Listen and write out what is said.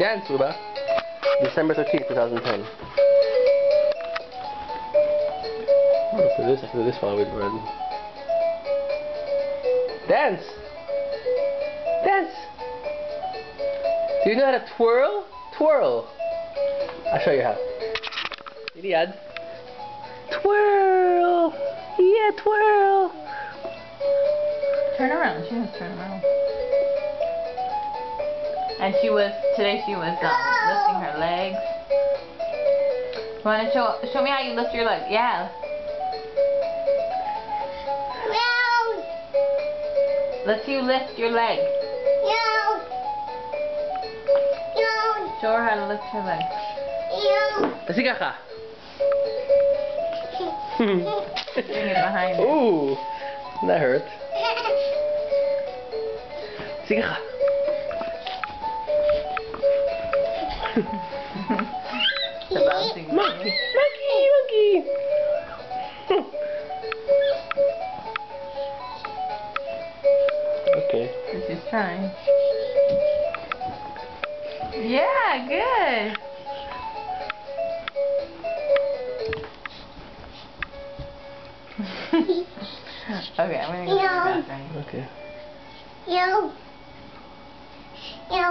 Dance, Uba. December 13th, 2010. I'm gonna play this after this while we run. Dance! Dance! Do you know how to twirl? Twirl! I'll show you how. Iliad. Twirl! Yeah, twirl! Turn around. She has to turn around. And today she was lifting her legs. You want to show me how you lift your leg? Yeah. No. Let's you lift your leg. No. No. Show her how to lift her leg. No. Pasiga ka. Bring it behind her. Ooh, that hurt. Sige ka. The bouncing Monkey, monkey, monkey. Okay. She's trying. Yeah, good. Okay, I'm gonna go to the bathroom. Okay. No. No.